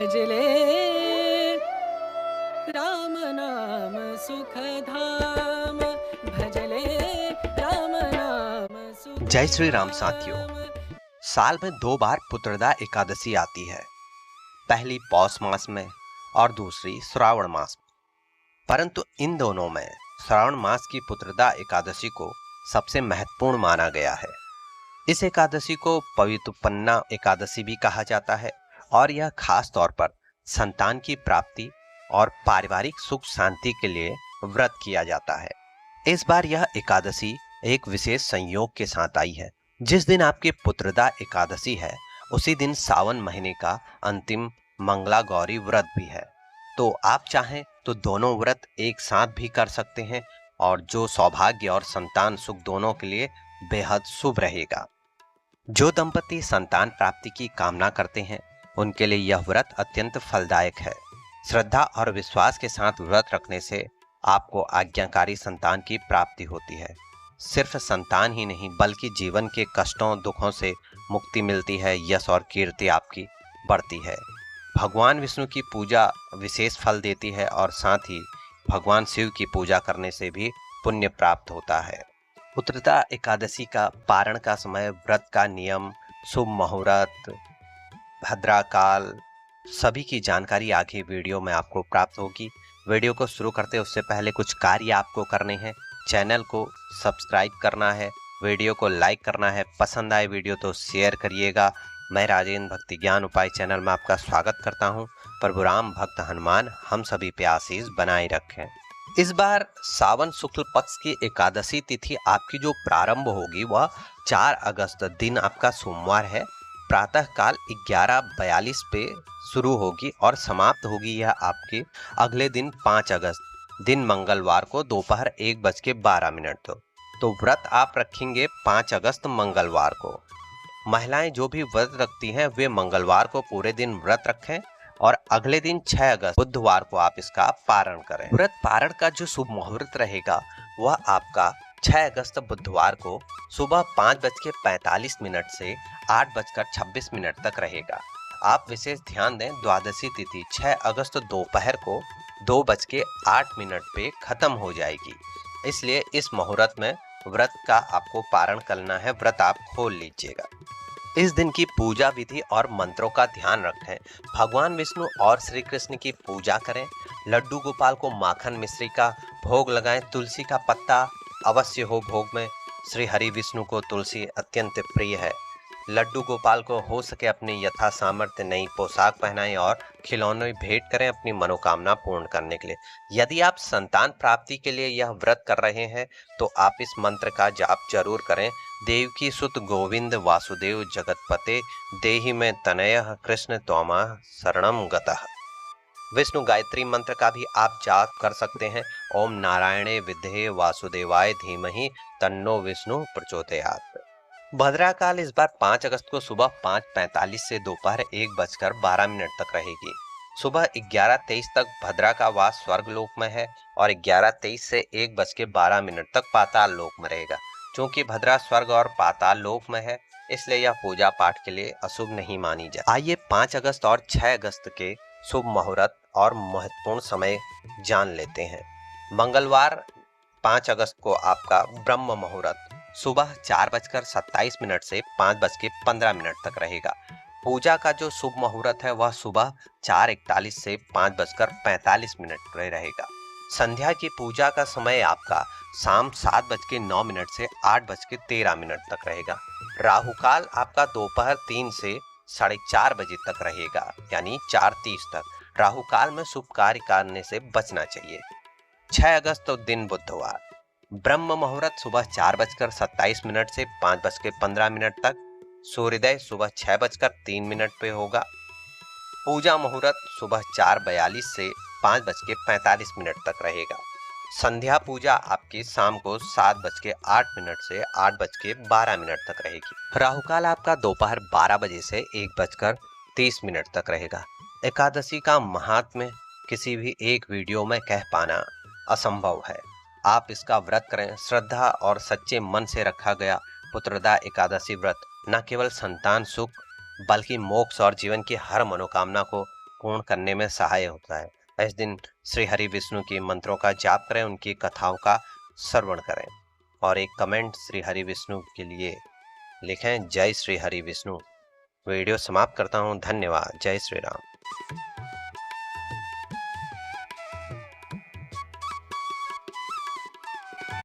भजले राम नाम सुखधाम, भजले राम नाम जय श्री राम साथियों। सुखधाम। साल में 2 बार पुत्रदा एकादशी आती है, पहली पौष मास में और दूसरी श्रावण मास में। परंतु इन दोनों में श्रावण मास की पुत्रदा एकादशी को सबसे महत्वपूर्ण माना गया है। इस एकादशी को पवित्रपन्ना एकादशी भी कहा जाता है और यह खास तौर पर संतान की प्राप्ति और पारिवारिक सुख शांति के लिए व्रत किया जाता है। इस बार यह एकादशी एक विशेष संयोग के साथ आई है। जिस दिन आपकी पुत्रदा एकादशी है उसी दिन सावन महीने का अंतिम मंगला गौरी व्रत भी है। तो आप चाहें तो दोनों व्रत एक साथ भी कर सकते हैं और जो सौभाग्य और संतान सुख दोनों के लिए बेहद शुभ रहेगा। जो दंपति संतान प्राप्ति की कामना करते हैं उनके लिए यह व्रत अत्यंत फलदायक है। श्रद्धा और विश्वास के साथ व्रत रखने से आपको आज्ञाकारी संतान की प्राप्ति होती है। सिर्फ संतान ही नहीं बल्कि जीवन के कष्टों दुखों से मुक्ति मिलती है, यश और कीर्ति आपकी बढ़ती है। भगवान विष्णु की पूजा विशेष फल देती है और साथ ही भगवान शिव की पूजा करने से भी पुण्य प्राप्त होता है। पुत्रदा एकादशी का पारण का समय, व्रत का नियम, शुभ मुहूर्त, भद्राकाल, सभी की जानकारी आगे वीडियो में आपको प्राप्त होगी। वीडियो को शुरू करते उससे पहले कुछ कार्य आपको करने हैं। चैनल को सब्सक्राइब करना है, वीडियो को लाइक करना है, पसंद आए वीडियो तो शेयर करिएगा। मैं राजेंद्र भक्ति ज्ञान उपाय चैनल में आपका स्वागत करता हूं। प्रभु राम भक्त हनुमान हम सभी पे आशीष बनाए रखें। इस बार सावन शुक्ल पक्ष की एकादशी तिथि आपकी जो प्रारंभ होगी वह 4 अगस्त दिन आपका सोमवार है। प्रातः काल 11:42 पे शुरू होगी और समाप्त होगी यह आपके अगले दिन 5 अगस्त दिन मंगलवार को दोपहर 1:12। तो व्रत आप रखेंगे 5 अगस्त मंगलवार को। महिलाएं जो भी व्रत रखती हैं वे मंगलवार को पूरे दिन व्रत रखें और अगले दिन 6 अगस्त बुधवार को आप इसका पारण करें। व्रत पारण का जो शुभ मुहूर्त रहेगा वह आपका 6 अगस्त बुधवार को सुबह 5:45 से 8:26 तक रहेगा। आप विशेष ध्यान दें, द्वादशी तिथि 6 अगस्त दोपहर को 2:08 पे खत्म हो जाएगी। इसलिए इस मुहूर्त में व्रत का आपको पारण करना है, व्रत आप खोल लीजिएगा। इस दिन की पूजा विधि और मंत्रों का ध्यान रखें। भगवान विष्णु और श्री कृष्ण की पूजा करें। लड्डू गोपाल को माखन मिश्री का भोग लगाएं। तुलसी का पत्ता अवश्य हो भोग में। श्री हरि विष्णु को तुलसी अत्यंत प्रिय है। लड्डू गोपाल को हो सके अपनी यथा सामर्थ्य नई पोशाक पहनाएं और खिलौने भेंट करें अपनी मनोकामना पूर्ण करने के लिए। यदि आप संतान प्राप्ति के लिए यह व्रत कर रहे हैं तो आप इस मंत्र का जाप जरूर करें। देवकी सुत गोविंद वासुदेव जगतपते देहि में तनयः कृष्ण त्वमा शरणम गतः। विष्णु गायत्री मंत्र का भी आप जाप कर सकते हैं। ओम नारायणे विद्महे वासुदेवाय धीमहि तन्नो विष्णु प्रचोदयात्। भद्राकाल इस बार 5 अगस्त को सुबह 5:45 से दोपहर 1:12 तक रहेगी। सुबह 11:23 तक भद्रा का वास स्वर्ग लोक में है और 11:23 से 1:12 तक पाताल लोक में रहेगा। चूंकि भद्रा स्वर्ग और पाताल लोक में है इसलिए यह पूजा पाठ के लिए अशुभ नहीं मानी जाती। आइए 5 अगस्त और 6 अगस्त के शुभ मुहूर्त और महत्वपूर्ण समय जान लेते हैं। मंगलवार 5 अगस्त को आपका ब्रह्म मुहूर्त सुबह 4:27 से 5:15 तक रहेगा। पूजा का जो शुभ मुहूर्त है वह सुबह 4:41 से 5:45 रहेगा। संध्या की पूजा का समय आपका शाम 7:09 से 8:13 तक रहेगा। राहु काल आपका दोपहर 3 से 4:30 बजे तक रहेगा, यानी 4:30 तक। राहु काल में शुभ कार्य करने से बचना चाहिए। 6 अगस्त दिन बुधवार, ब्रह्म मुहूर्त सुबह 4:27 से 5:15 तक। सूर्योदय सुबह 6:03 पे होगा। पूजा मुहूर्त सुबह 4:42 से 5:45 तक रहेगा। संध्या पूजा आपकी शाम को 7:08 से 8:12 तक रहेगी। राहुकाल आपका दोपहर 12 बजे से 1:30 तक रहेगा। एकादशी का महात्म्य किसी भी एक वीडियो में कह पाना असंभव है। आप इसका व्रत करें। श्रद्धा और सच्चे मन से रखा गया पुत्रदा एकादशी व्रत न केवल संतान सुख बल्कि मोक्ष और जीवन की हर मनोकामना को पूर्ण करने में सहाय होता है। इस दिन श्री हरि विष्णु की मंत्रों का जाप करें, उनकी कथाओं का श्रवण करें और एक कमेंट श्री हरि विष्णु के लिए लिखें। जय श्री हरि विष्णु। वीडियो समाप्त करता हूँ। धन्यवाद। जय श्री राम।